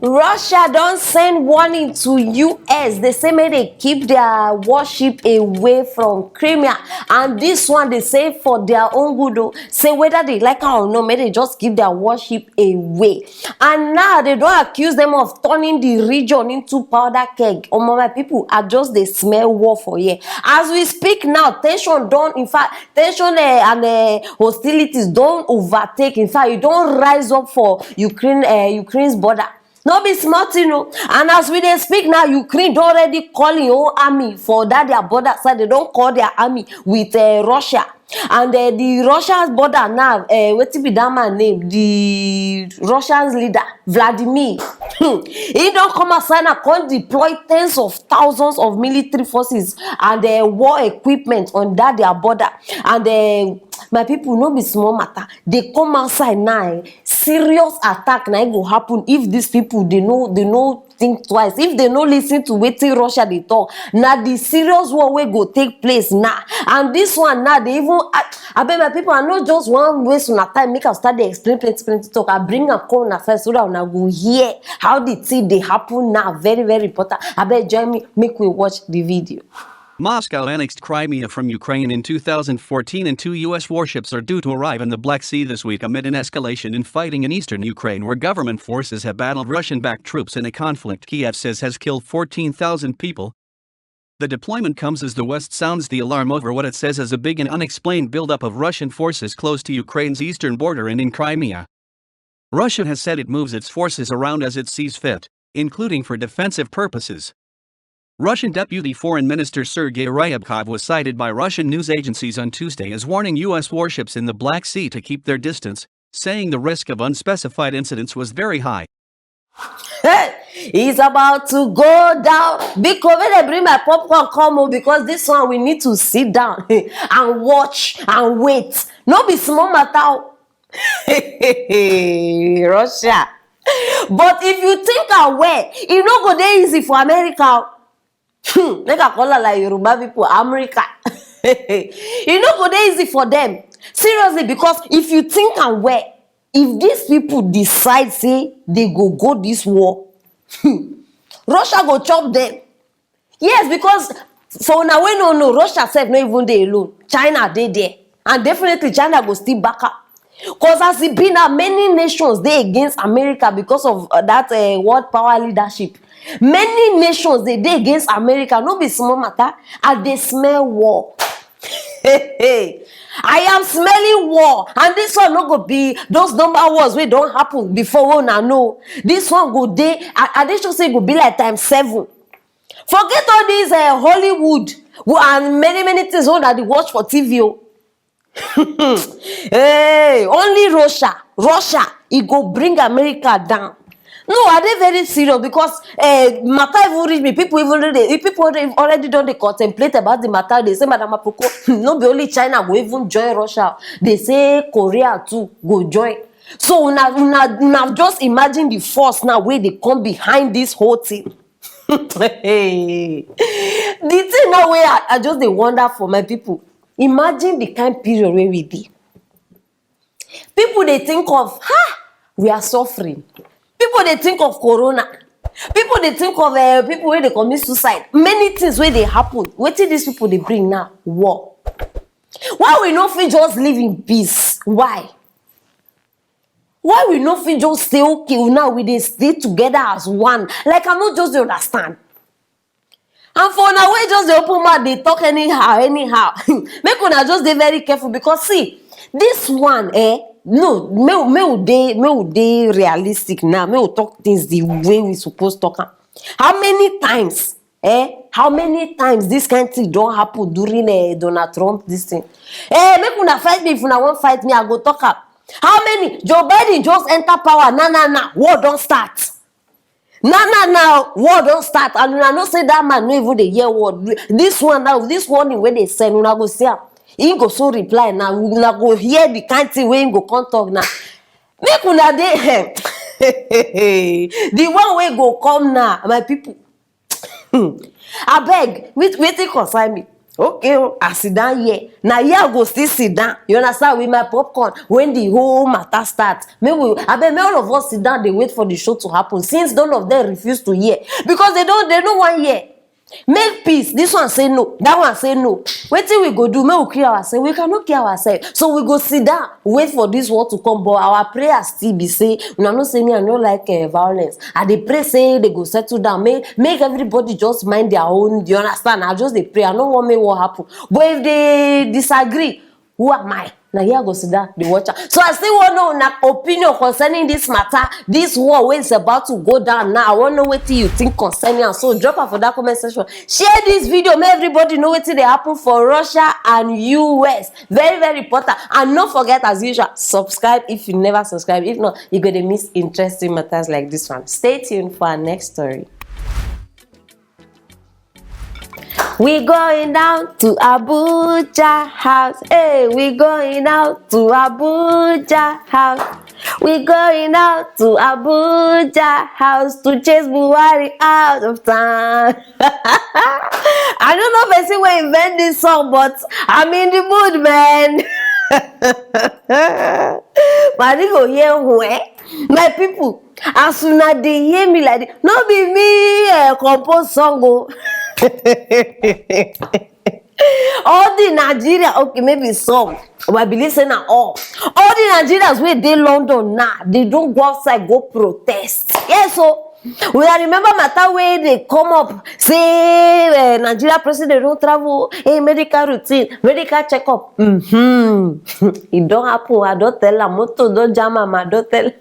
Russia don't send warning to US. They say may they keep their warship away from Crimea, and this one they say for their own good. Say whether they like it or not, may they just keep their warship away. And now they don't accuse them of turning the region into powder keg. My people are just they smell war for here. As we speak now, tension don't. In fact, tension and hostilities don't overtake. In fact, you don't rise up for Ukraine's border. No be smart, you know. And as we dey speak now, Ukraine don already calling your army for that their border side. They don't call their army with Russia. And the Russia's border now, what be that man name? The Russian's leader, Vladimir. He don't come aside and come deploy tens of thousands of military forces and war equipment on that their border. And my people no be small matter. They come outside now. Serious attack now go happen if these people they know think twice. If they no listen to wetin Russia they talk. Now the serious war will go take place now. And this one now they even I bet my people are not just one waste on a time. Make us start to explain plenty talk. I bring a call na first so that una go hear how the thing they happen now. Very important. I bet join me. Make we watch the video. Moscow annexed Crimea from Ukraine in 2014 and 2 U.S. warships are due to arrive in the Black Sea this week amid an escalation in fighting in eastern Ukraine where government forces have battled Russian-backed troops in a conflict Kiev says has killed 14,000 people. The deployment comes as the West sounds the alarm over what it says is a big and unexplained buildup of Russian forces close to Ukraine's eastern border and in Crimea. Russia has said it moves its forces around as it sees fit, including for defensive purposes. Russian Deputy Foreign Minister Sergei Ryabkov was cited by Russian news agencies on Tuesday as warning U.S. warships in the Black Sea to keep their distance, saying the risk of unspecified incidents was very high. He's about to go down. Because when they bring my popcorn come on, because this one we need to sit down and watch and wait. No be small matter. Russia. But if you think away, it no go dey easy for America. Make a call like Yoruba people, America. It no go dey easy for them. Seriously, because if you think and where, if these people decide say they go this war, Russia go chop them. Yes, because for now we no Russia self not even dey alone. China dey there, and definitely China go still back up. Because as it been now, many nations they against America because of that world power leadership. Many nations they against America. No be small matter. And they smell war. I am smelling war, and this one no go be those number wars wey don't happen before. Una know this one go dey. And they should say go be like times 7. Forget all these Hollywood and many things that they watch for TV. Hey, only Russia, it go bring America down. No, are they very serious? Because matter even reach me. People already done they contemplate about the matter. They say, Madam Aproko, no be only China go even join Russia. They say Korea too go join. So now just imagine the force now where they come behind this whole thing. Hey, the thing now where I just they wonder for my people. Imagine the kind of period where we be. People they think of, we are suffering. People they think of corona. People they think of people where they commit suicide. Many things where they happen. What did these people they bring now? War. Why we not fit just live in peace? Why? Why we not fit just stay okay now? We they stay together as one. Like I'm not just understand. And for now, we just the open mouth, they talk anyhow. Make una just be very careful because see, this one, no, me they realistic now. Me talk things the way we supposed to talk. How many times, How many times this kind of thing don't happen during Donald Trump this thing? Make una fight me if una won't fight me, I go talk up. How many? Joe Biden just enter power. Nah. War don't start. Now, war don't start. And I know say that man no even the year word. This one now, this warning when they send, una go see. He go so reply now. We go hear the kind of thing when he go come talk now. Make una dey the one way go come now, my people. I beg, wait concern me. Okay, I sit down here. Now here I go still sit down. You understand? With my popcorn. When the whole matter starts. May all of us sit down, they wait for the show to happen. Since none of them refuse to hear. Because they don't want hear. Make peace. This one say no. That one say no. Wait till we go do. May we clear ourselves. We cannot clear ourselves. So we go sit down. Wait for this word to come. But our prayer still be say, we are not saying me, I don't like violence. And they pray say they go settle down. Make everybody just mind their own. Do you understand? I just they pray. I don't want me what happen. But if they disagree, who am I? Now here go sit down, the watcher. So I still want to know an opinion concerning this matter. This war when it's about to go down now. I want to know what you think concerning it. So drop her for that comment section. Share this video. Make everybody know what they happen for Russia and US. Very, very important. And don't forget, as usual, subscribe if you never subscribe. If not, you're going to miss interesting matters like this one. Stay tuned for our next story. We going down to Abuja house. Hey, we going out to Abuja house. We going out to Abuja house to chase Buhari out of town. I don't know if I see where invent this song, but I'm in the mood, man. But they go hear where my people. As soon as they hear me like this, no be me compose song. Oh. All the Nigerians, okay, maybe some, but I believe say now all the Nigerians where they London now, they don't go outside go protest. Yes, so we remember matter where they come up say Nigeria president don't travel, medical routine, medical checkup. It don't happen. I don't tell her moto don't jam I don't tell.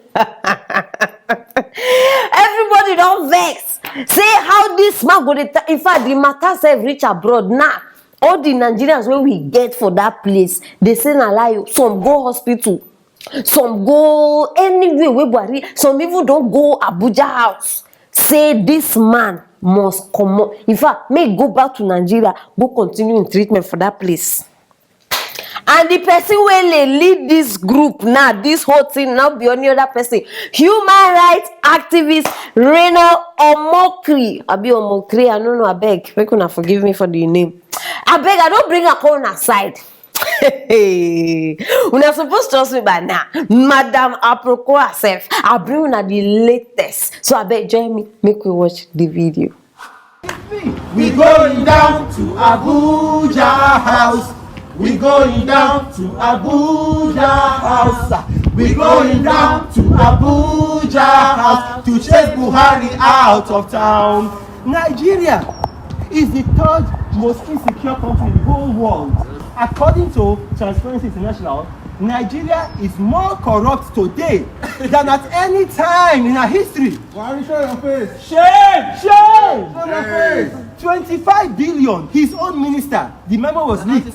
Everybody don't vex. Say how this man go. In fact, the matter say reach abroad now. All the Nigerians where we get for that place, they say na lie. Some go hospital, some go anywhere where body. Some even don't go Abuja house. Say this man must come up. In fact, may go back to Nigeria, go continue in treatment for that place. And the person when they lead this group now, this whole thing now be any other person. Human rights activist Rena Omokri. I be Omokri, I don't know, I beg. Make una forgive me for the name. I beg, I don't bring a corner aside. Una supposed to trust me by now. Madam Aproko herself. I bring una the latest. So I beg, join me. Make we watch the video. We going down to Abuja house. We going down to Abuja house. We going down to Abuja house to chase Buhari out of town. Nigeria is the third most insecure country in the whole world. According to Transparency International, Nigeria is more corrupt today than at any time in our history. Buhari, show your face. Shame! Shame! Show your face. 25 billion, his own minister, the memo was leaked.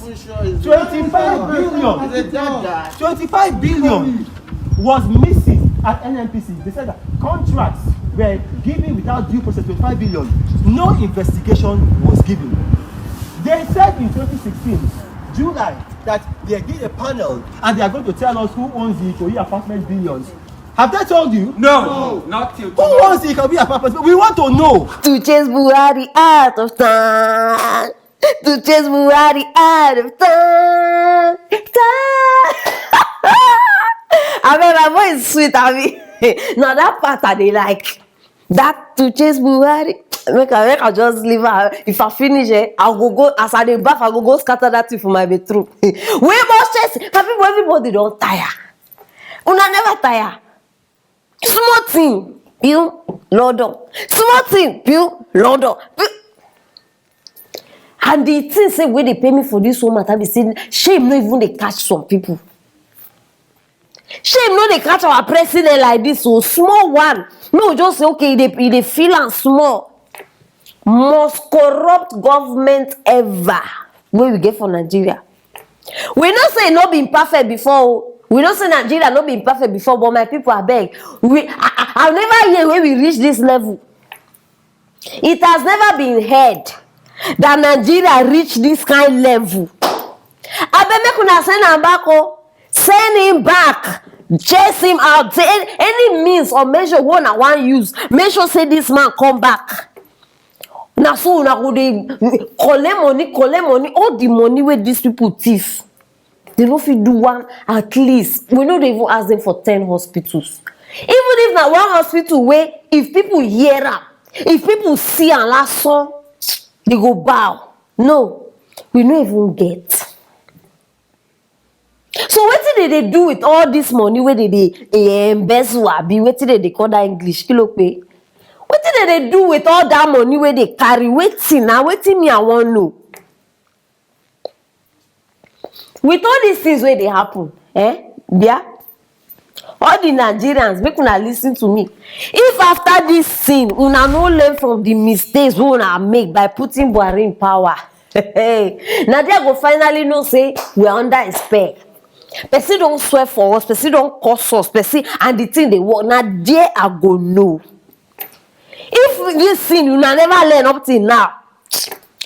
25 billion. 25 billion was missing at NNPC. They said that contracts were given without due process. 25 billion. No investigation was given. They said in 2016, July, that they did a panel and they are going to tell us who owns the Ikoyi apartment billions. Have they told you? No, not till tomorrow. Who owns the Ikoyi apartment? We want to know. To chase Buhari out of town. To chase Buhari out of town. I mean, my voice is sweet, I mean. Now that part I they like. That to chase Buhari. Make I just leave her. If I finish it, I'll go as I dey bath, I go scatter that thing for my bedroom. We must chase. My people, everybody don't tire. Una never tire. Small thing, you London. Small thing, you London. And the thing say where they pay me for this woman, I be saying shame. No even they catch some people. Shame no they catch our president like this. So small one. No, just say okay. They feel and small. Most corrupt government ever. Where we get for Nigeria. We not say not been perfect before. We don't say Nigeria not been perfect before, but my people are beg. I've never heard where we reach this level. It has never been heard that Nigeria reached this kind level. I bet me could send him back. Send him back. Chase him out. Say any means or measure one I want use. Make sure say this man come back. Na so una go dey collect money, all the money where these people thief. They no fit do one at least. We no dey even ask them for 10 hospitals. Even if na one hospital where if people hear am, if people see am last song, they go bow. No, we no even get. So wetin they do with all this money where they embezzle abi wetin they call that English kilo pe? Wetin they do with all that money where they carry? Wetin me I wan know. With all these things where they happen, yeah, all the Nigerians, make una listen to me. If after this thing, una no learn from the mistakes we una make by putting Buhari in power, na there go finally know say we are under a spell. Person don't swear for us, person don't curse us, person and the thing they work. Now there I go know. If this thing you never learn up till now,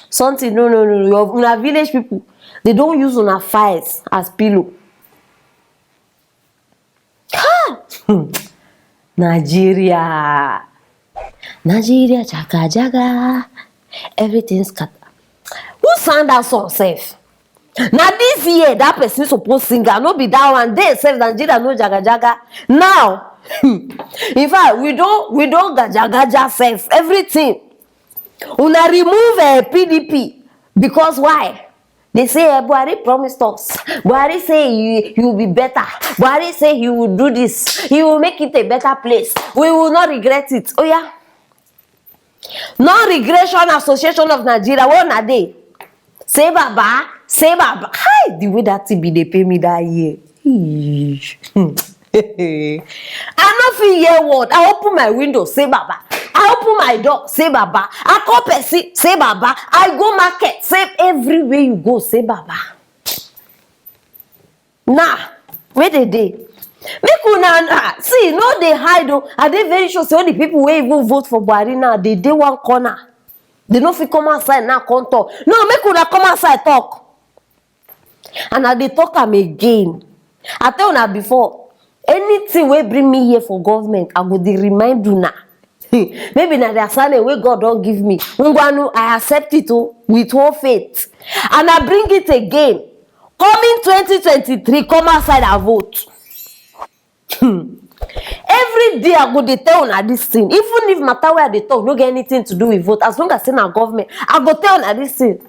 something no. Una village people, they don't use una files as pillow. Nigeria, jaga, everything's scatter. Who sang that song, safe? Now this year, that person supposed sing, no be that one. They say Nigeria no jaga. Now, in fact, we don't gaja self everything. Una remove PDP because why? They say Buhari promised us. Buhari say he will be better. Buhari say he will do this. He will make it a better place. We will not regret it. Oh yeah. Non-regression Association of Nigeria. What are they? Say Baba. Hi, the way that TB they pay me that year. I no fit hear word. I open my window, say Baba. I open my door, say Baba. I call Percy, say Baba. I go market, say everywhere you go, say Baba. Nah, where they dey? Make una see, no they hide though. Are they very sure say all the people who even vote for Buhari now, they dey one corner. They no fit come outside now, come talk. No, make una come outside talk. And I dey talk am again. I tell una before, anything wey bring me here for government, I go dey remind una. Maybe na the assignment wey God don give me. Ngwanu, I accept it with whole faith. And I bring it again. Coming 2023, come outside and vote. Every day I go dey tell una this thing. Even if matter where I dey talk no get anything to do with vote, as long as say na government, I go tell una this thing.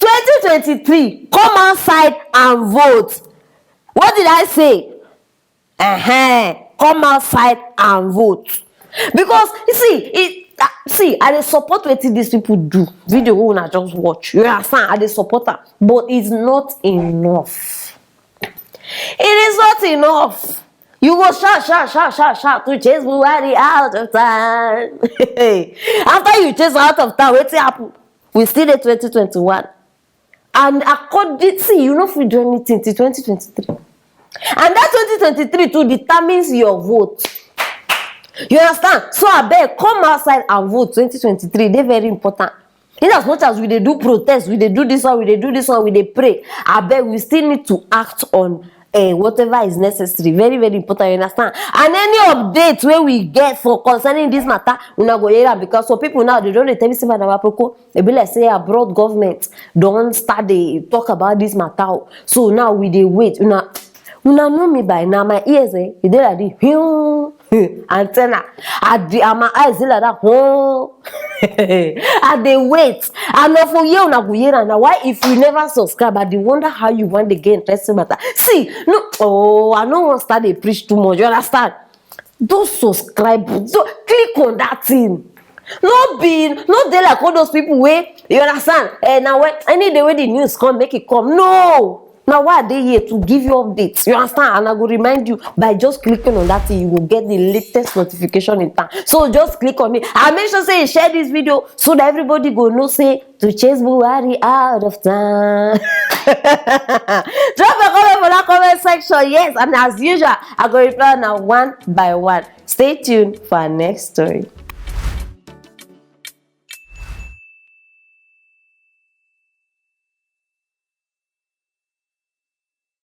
2023, come outside and vote. What did I say? Come outside and vote. Because you see, I dey support wetin these people do. Video wey una just watch. You understand? I dey support am, but it's not enough. It is not enough. You go shout to chase Buhari out of town. After you chase out of town, wetin happen? We still dey 2021. And according, see, you no fit do anything till 2023. And that 2023 too determines your vote. You understand? So I beg, come outside and vote 2023. They're very important. In as much as we dey do protest, we dey do this one, we dey pray. I beg, we still need to act on whatever is necessary. Very, very important, you understand? And any update where we get for concerning this matter, we not go hear, because some people now, they don't tell me say Madam Aproko, they be like say abroad government don't start they talk about this matter. So now we dey wait. Una know me by now. My ears, they like the antenna. And my eyes, they like that. And they wait. And now for you, una go hear. Now why if you never subscribe? I dey wonder how you want to get interesting matter. See, no, I don't want to start they preach too much. You understand? Don't subscribe. Don't click on that thing. No they like all those people where you understand. Now when any day when the news come, make it come. No. Now why are they here? To give you updates. You understand? And I will remind you by just clicking on that thing, you will get the latest notification in time. So just click on it. And make sure say you share this video so that everybody go know say to chase Buhari out of town. Drop a comment for that comment section. Yes, and as usual, I go reply now one by one. Stay tuned for our next story.